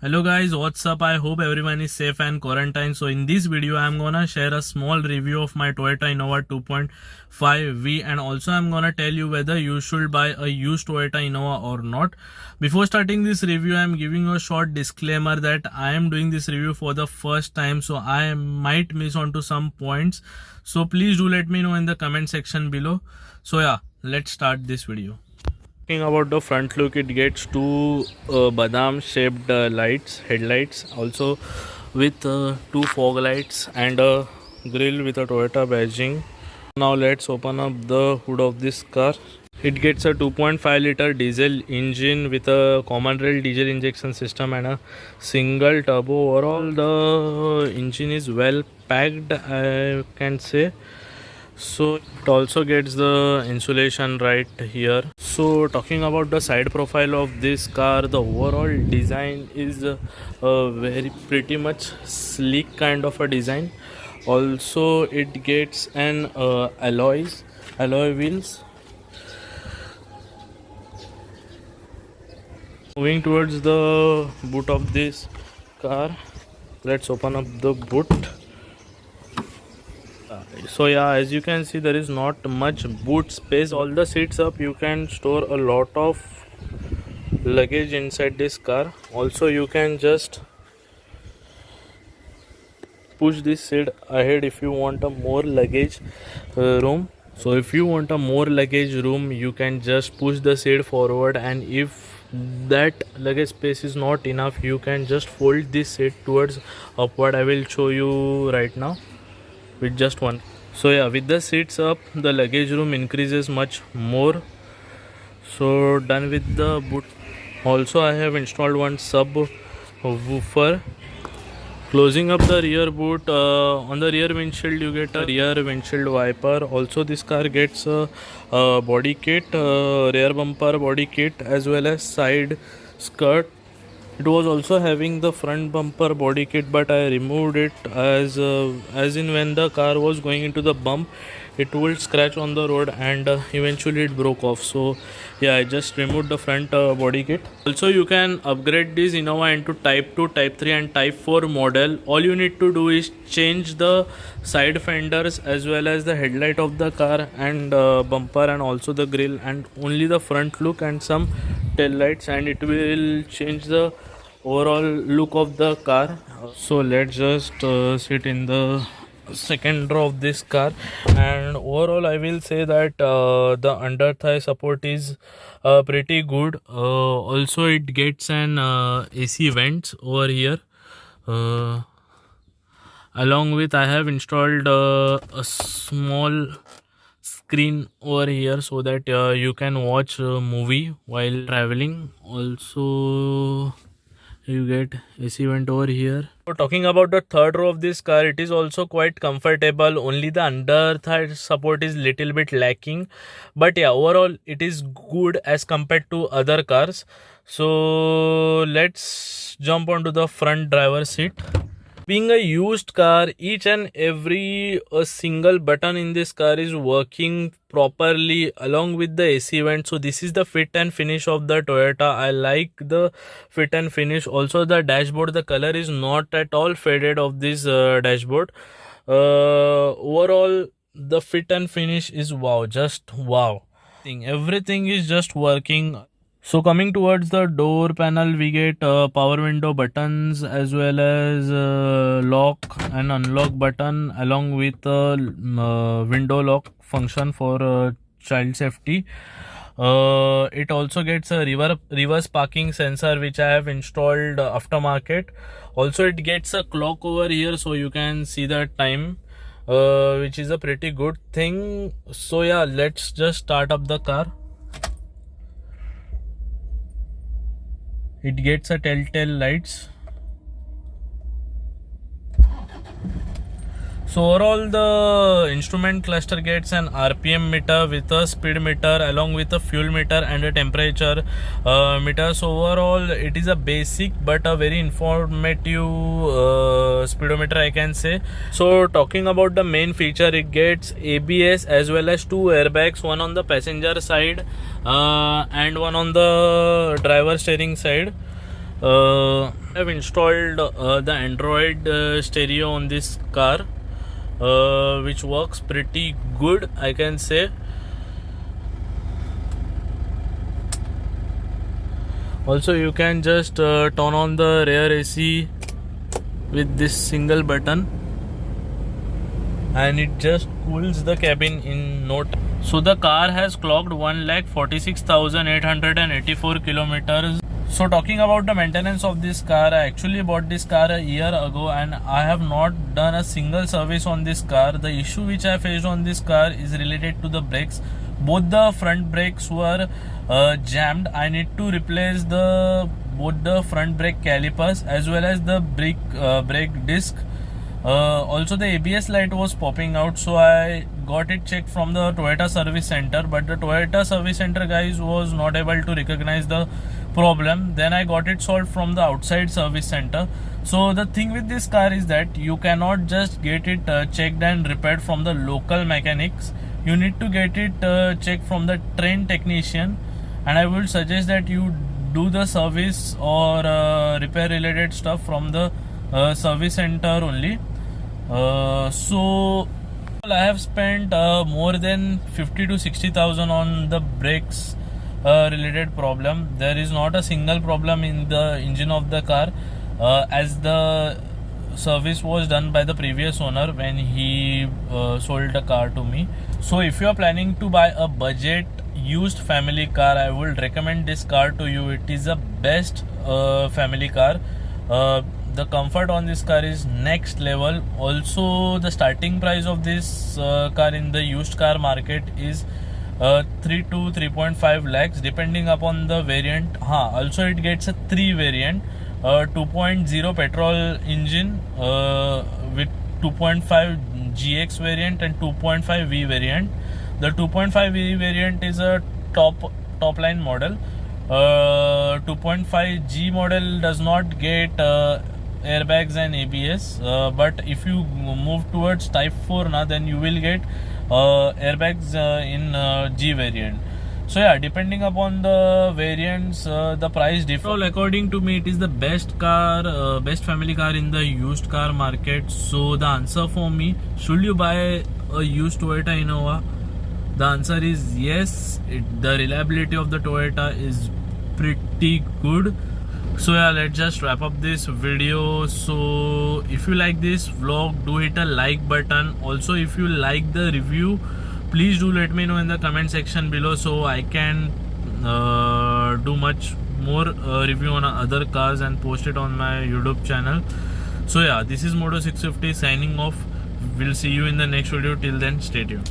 Hello guys, what's up? I hope everyone is safe and quarantined. So in this video I'm gonna share a small review of my Toyota Innova 2.5V and also I'm gonna tell you whether you should buy a used Toyota Innova or not. Before starting this review, I'm giving a short disclaimer that I am doing this review for the first time, so I might miss on to some points. So please do let me know in the comment section below. So yeah, let's start this video. Talking about the front look, it gets two badam shaped headlights, also with two fog lights and a grille with a Toyota badging. Now let's open up the hood of this car. It gets a 2.5 liter diesel engine with a common rail diesel injection system and a single turbo. Overall the engine is well packed, I can say. So it also gets the insulation right here. So talking about the side profile of this car, the overall design is a very pretty much sleek kind of a design. Also it gets an alloy wheels. Moving towards the boot of this car, let's open up the boot. So yeah, as you can see, there is not much boot space. All the seats up, you can store a lot of luggage inside this car. Also you can just push this seat ahead if you want a more luggage room. So if you want a more luggage room, you can just push the seat forward, and if that luggage space is not enough, you can just fold this seat towards upward. I will show you right now with just one. So yeah, with the seats up, the luggage room increases much more. So done with the boot. Also I have installed one subwoofer. Closing up the rear boot, on the rear windshield you get a rear windshield wiper. Also this car gets a body kit, rear bumper body kit, as well as side skirt. It was also having the front bumper body kit, but I removed it as in when the car was going into the bump, it would scratch on the road and eventually it broke off. So yeah, I just removed the front body kit. Also you can upgrade this Innova into type 2, type 3 and type 4 model. All you need to do is change the side fenders as well as the headlight of the car and bumper and also the grille, and only the front look and some tail lights, and it will change the overall look of the car. So let's just sit in the second row of this car, and overall I will say that the under thigh support is pretty good. Also it gets an AC vents over here. Along with I have installed a small screen over here so that you can watch a movie while traveling. Also you get AC vent over here. So talking about the third row of this car, it is also quite comfortable. Only the under thigh support is little bit lacking, but yeah, overall it is good as compared to other cars. So let's jump onto the front driver seat. Being a used car, each and every single button in this car is working properly along with the AC vent. So this is the fit and finish of the Toyota. I like the fit and finish. Also the dashboard, the color is not at all faded of this dashboard. Overall the fit and finish is wow, just wow. Everything is just working. So coming towards the door panel, we get power window buttons as well as lock and unlock button, along with window lock function for child safety. It also gets a reverse parking sensor, which I have installed aftermarket. Also it gets a clock over here, so you can see the time, which is a pretty good thing. So yeah, let's just start up the car. It gets a telltale lights. So overall the instrument cluster gets an RPM meter with a speed meter along with a fuel meter and a temperature meter. So overall it is a basic but a very informative speedometer, I can say. So talking about the main feature, it gets ABS as well as two airbags, one on the passenger side and one on the driver steering side. I have installed the Android stereo on this car, which works pretty good, I can say. Also, you can just turn on the rear AC with this single button, and it just cools the cabin in no time. So the car has clocked 1,46,884 kilometers. So talking about the maintenance of this car, I actually bought this car a year ago and I have not done a single service on this car. The issue which I faced on this car is related to the brakes. Both the front brakes were jammed. I need to replace both the front brake calipers as well as the brake disc. Also the ABS light was popping out, so I got it checked from the Toyota service center, but the Toyota service center guys was not able to recognize the problem. Then I got it solved from the outside service center. So the thing with this car is that you cannot just get it checked and repaired from the local mechanics. You need to get it checked from the trained technician, and I would suggest that you do the service or repair related stuff from the service center only. So I have spent more than 50 to 60,000 on the brakes related problem. There is not a single problem in the engine of the car, as the service was done by the previous owner when he sold the car to me. So if you are planning to buy a budget used family car, I would recommend this car to you. It is the best family car. The comfort on this car is next level. Also, the starting price of this car in the used car market is 3 to 3.5 lakhs depending upon the variant. Also it gets a 3 variant, 2.0 petrol engine with 2.5 GX variant and 2.5 V variant. The 2.5 V variant is a top line model. 2.5 G model does not get airbags and ABS, but if you move towards Type 4 now, then you will get airbags in G variant. So yeah, depending upon the variants, the price differs. Well, according to me, it is the best car, best family car in the used car market. So the answer for me, should you buy a used Toyota Innova? The answer is yes. The reliability of the Toyota is pretty good. So yeah, let's just wrap up this video. So if you like this vlog, do hit a like button. Also, if you like the review, please do let me know in the comment section below, so I can do much more review on other cars and post it on my YouTube channel. So yeah, this is Moto 650 signing off. We'll see you in the next video. Till then, stay tuned.